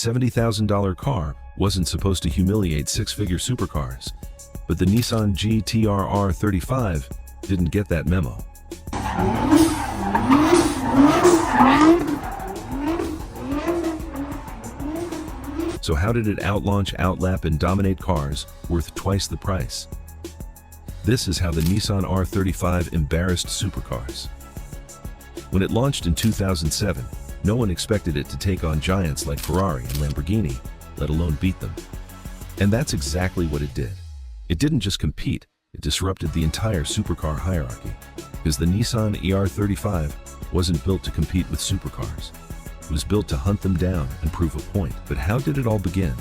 $70,000 car wasn't supposed to humiliate six-figure supercars, but the Nissan GT-R R35 didn't get that memo. So how did it outlaunch, outlap, and dominate cars worth twice the price? This is how the Nissan R35 embarrassed supercars. When it launched in 2007, no one expected it to take on giants like Ferrari and Lamborghini, let alone beat them. And that's exactly what it did. It didn't just compete, it disrupted the entire supercar hierarchy. Because the Nissan R35 wasn't built to compete with supercars. It was built to hunt them down and prove a point. But how did it all begin?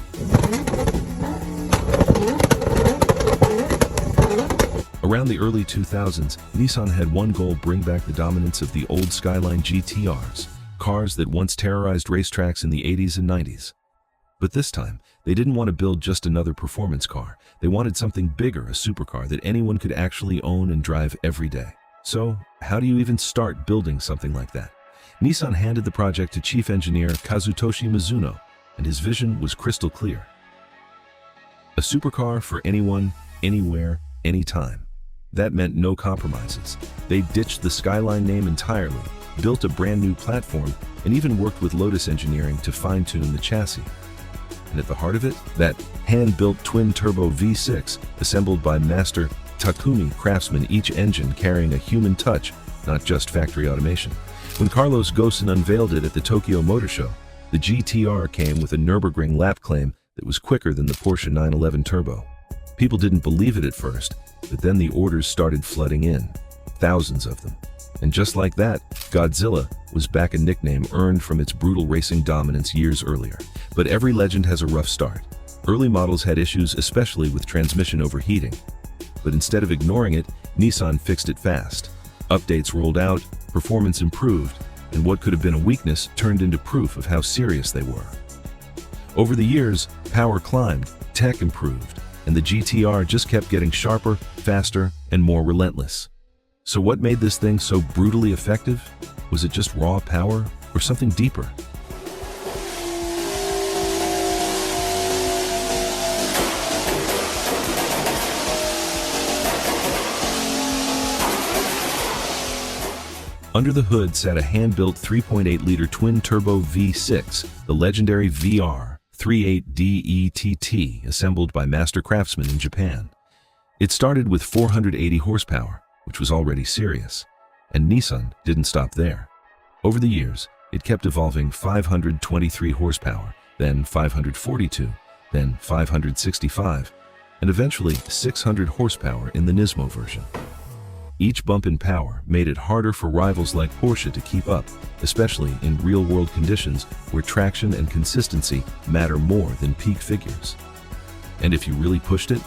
Around the early 2000s, Nissan had one goal: bring back the dominance of the old Skyline GT-Rs, cars that once terrorized racetracks in the 80s and 90s. But this time, they didn't want to build just another performance car. They wanted something bigger, a supercar that anyone could actually own and drive every day. So, how do you even start building something like that? Nissan handed the project to chief engineer Kazutoshi Mizuno, and his vision was crystal clear. A supercar for anyone, anywhere, anytime. That meant no compromises. They ditched the Skyline name entirely, built a brand new platform, and even worked with Lotus Engineering to fine-tune the chassis. And at the heart of it, that hand-built twin-turbo V6, assembled by master Takumi craftsmen, each engine carrying a human touch, not just factory automation. When Carlos Ghosn unveiled it at the Tokyo Motor Show, the GT-R came with a Nürburgring lap claim that was quicker than the Porsche 911 Turbo. People didn't believe it at first, but then the orders started flooding in, thousands of them. And just like that, Godzilla was back, a nickname earned from its brutal racing dominance years earlier. But every legend has a rough start. Early models had issues, especially with transmission overheating. But instead of ignoring it, Nissan fixed it fast. Updates rolled out, performance improved, and what could have been a weakness turned into proof of how serious they were. Over the years, power climbed, tech improved, and the GT-R just kept getting sharper, faster, and more relentless. So what made this thing so brutally effective? Was it just raw power or something deeper? Under the hood sat a hand-built 3.8-liter twin-turbo V6, the legendary VR38DETT, assembled by master craftsmen in Japan. It started with 480 horsepower, which was already serious, and Nissan didn't stop there. Over the years, it kept evolving: 523 horsepower, then 542, then 565, and eventually 600 horsepower in the Nismo version. Each bump in power made it harder for rivals like Porsche to keep up, especially in real-world conditions where traction and consistency matter more than peak figures. And if you really pushed it,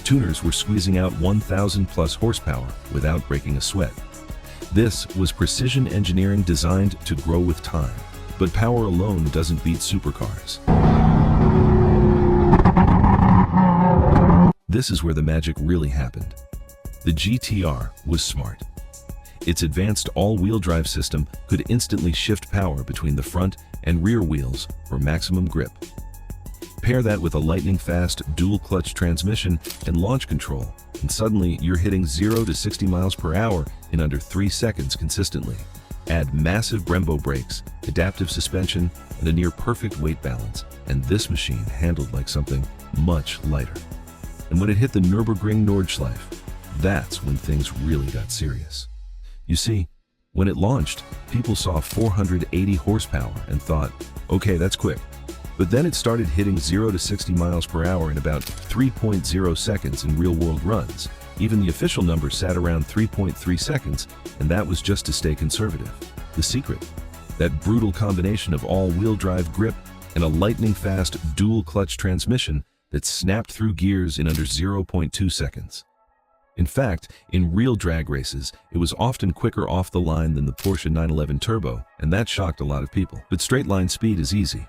tuners were squeezing out 1,000+ horsepower without breaking a sweat. This was precision engineering designed to grow with time. But power alone doesn't beat supercars. This is where the magic really happened. The GT-R was smart. Its advanced all-wheel drive system could instantly shift power between the front and rear wheels for maximum grip. Pair that with a lightning-fast dual-clutch transmission and launch control, and suddenly you're hitting 0 to 60 miles per hour in under 3 seconds consistently. Add massive Brembo brakes, adaptive suspension, and a near-perfect weight balance, and this machine handled like something much lighter. And when it hit the Nürburgring Nordschleife, that's when things really got serious. You see, when it launched, people saw 480 horsepower and thought, okay, that's quick. But then it started hitting 0 to 60 miles per hour in about 3.0 seconds in real-world runs. Even the official number sat around 3.3 seconds, and that was just to stay conservative. The secret? That brutal combination of all-wheel drive grip and a lightning-fast dual-clutch transmission that snapped through gears in under 0.2 seconds. In fact, in real drag races, it was often quicker off the line than the Porsche 911 Turbo, and that shocked a lot of people. But straight-line speed is easy.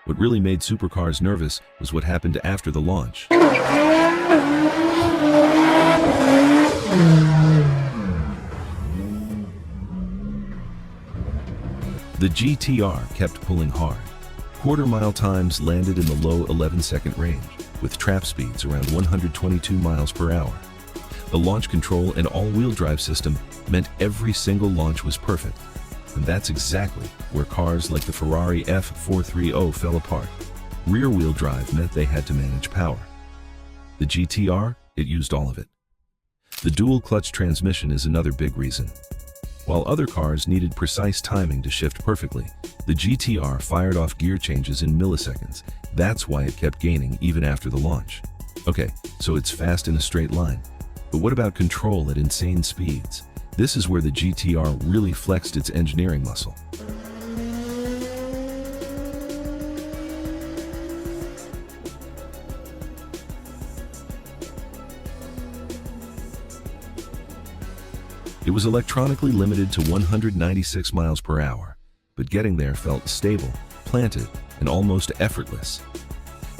What really made supercars nervous was what happened after the launch. The GT-R kept pulling hard. quarter-mile times landed in the low 11-second range, with trap speeds around 122 miles per hour. The launch control and all-wheel drive system meant every single launch was perfect. And that's exactly where cars like the Ferrari F430 fell apart. Rear-wheel drive meant they had to manage power. The GT-R, it used all of it. The dual-clutch transmission is another big reason. While other cars needed precise timing to shift perfectly, the GT-R fired off gear changes in milliseconds. That's why it kept gaining even after the launch. Okay, so it's fast in a straight line. But what about control at insane speeds? This is where the GT-R really flexed its engineering muscle. It was electronically limited to 196 miles per hour, but getting there felt stable, planted, and almost effortless.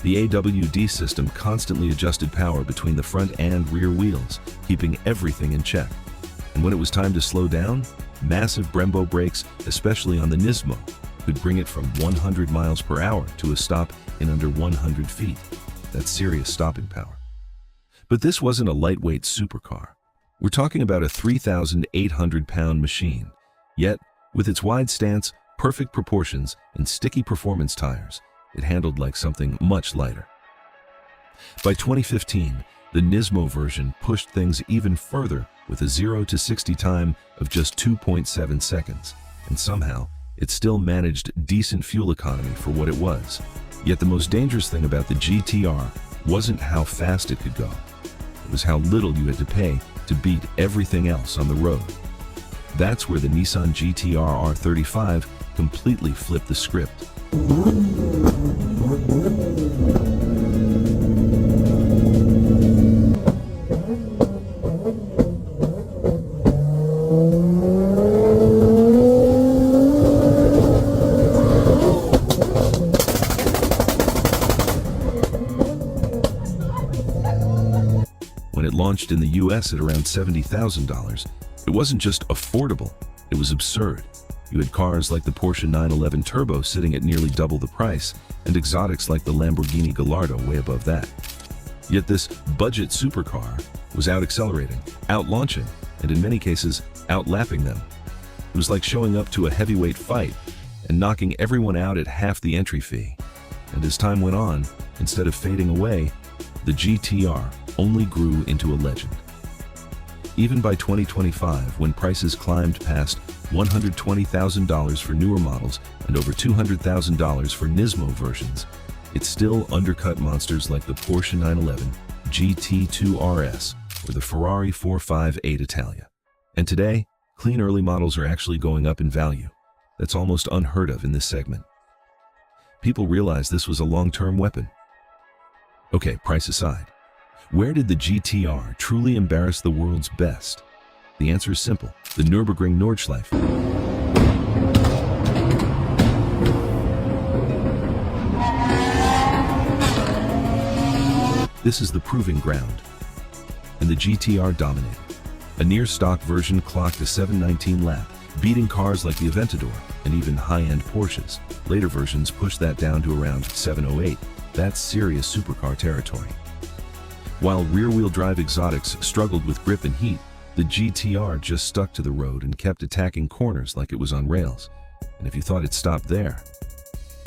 The AWD system constantly adjusted power between the front and rear wheels, keeping everything in check. And when it was time to slow down, massive Brembo brakes, especially on the Nismo, could bring it from 100 miles per hour to a stop in under 100 feet. That's serious stopping power. But this wasn't a lightweight supercar. We're talking about a 3,800-pound machine. Yet, with its wide stance, perfect proportions, and sticky performance tires, it handled like something much lighter. By 2015, the Nismo version pushed things even further with a 0 to 60 time of just 2.7 seconds, and somehow, it still managed decent fuel economy for what it was. Yet the most dangerous thing about the GT-R wasn't how fast it could go. It was how little you had to pay to beat everything else on the road. That's where the Nissan GT-R R35 completely flipped the script. When it launched in the US at around $70,000, it wasn't just affordable, it was absurd. You had cars like the Porsche 911 Turbo sitting at nearly double the price, and exotics like the Lamborghini Gallardo way above that. Yet this budget supercar was out-accelerating, out-launching, and in many cases, out-lapping them. It was like showing up to a heavyweight fight and knocking everyone out at half the entry fee. And as time went on, instead of fading away, the GT-R only grew into a legend. Even by 2025, when prices climbed past $120,000 for newer models and over $200,000 for Nismo versions, it still undercut monsters like the Porsche 911 GT2 RS or the Ferrari 458 Italia. And today, clean early models are actually going up in value. That's almost unheard of in this segment. People realized this was a long-term weapon. Okay, price aside. Where did the GT-R truly embarrass the world's best? The answer is simple: the Nürburgring Nordschleife. This is the proving ground. And the GT-R dominated. A near-stock version clocked a 719 lap, beating cars like the Aventador and even high-end Porsches. Later versions pushed that down to around 708. That's serious supercar territory. While rear-wheel drive exotics struggled with grip and heat, the GT-R just stuck to the road and kept attacking corners like it was on rails. And if you thought it stopped there,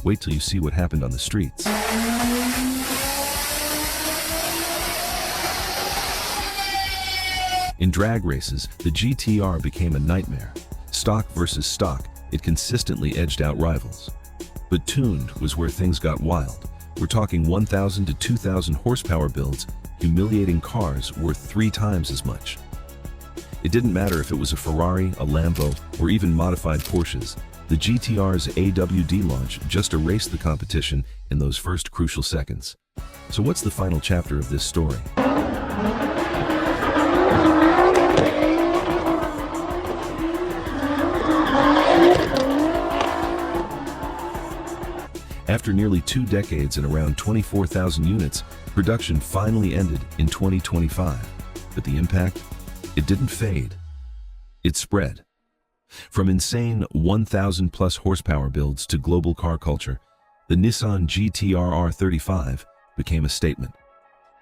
wait till you see what happened on the streets. In drag races, the GT-R became a nightmare. Stock versus stock, it consistently edged out rivals. But tuned was where things got wild. We're talking 1,000 to 2,000 horsepower builds, humiliating cars worth 3 times as much. It didn't matter if it was a Ferrari, a Lambo, or even modified Porsches. The GT-R's AWD launch just erased the competition in those first crucial seconds. So what's the final chapter of this story? After nearly 2 decades and around 24,000 units, production finally ended in 2025. But the impact? It didn't fade. It spread. From insane 1,000-plus horsepower builds to global car culture, The Nissan GT-R R35 became a statement.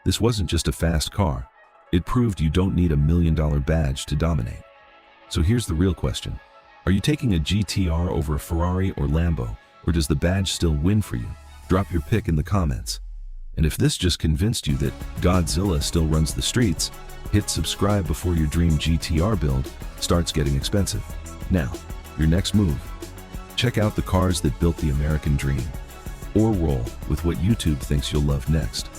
This wasn't just a fast car. It proved you don't need a $1 million badge to dominate. So here's the real question. Are you taking a GT-R over a Ferrari or Lambo, or does the badge still win for you? Drop your pick in the comments. And if this just convinced you that Godzilla still runs the streets, hit subscribe before your dream GT-R build starts getting expensive. Now, your next move. Check out the cars that built the American dream. Or roll with what YouTube thinks you'll love next.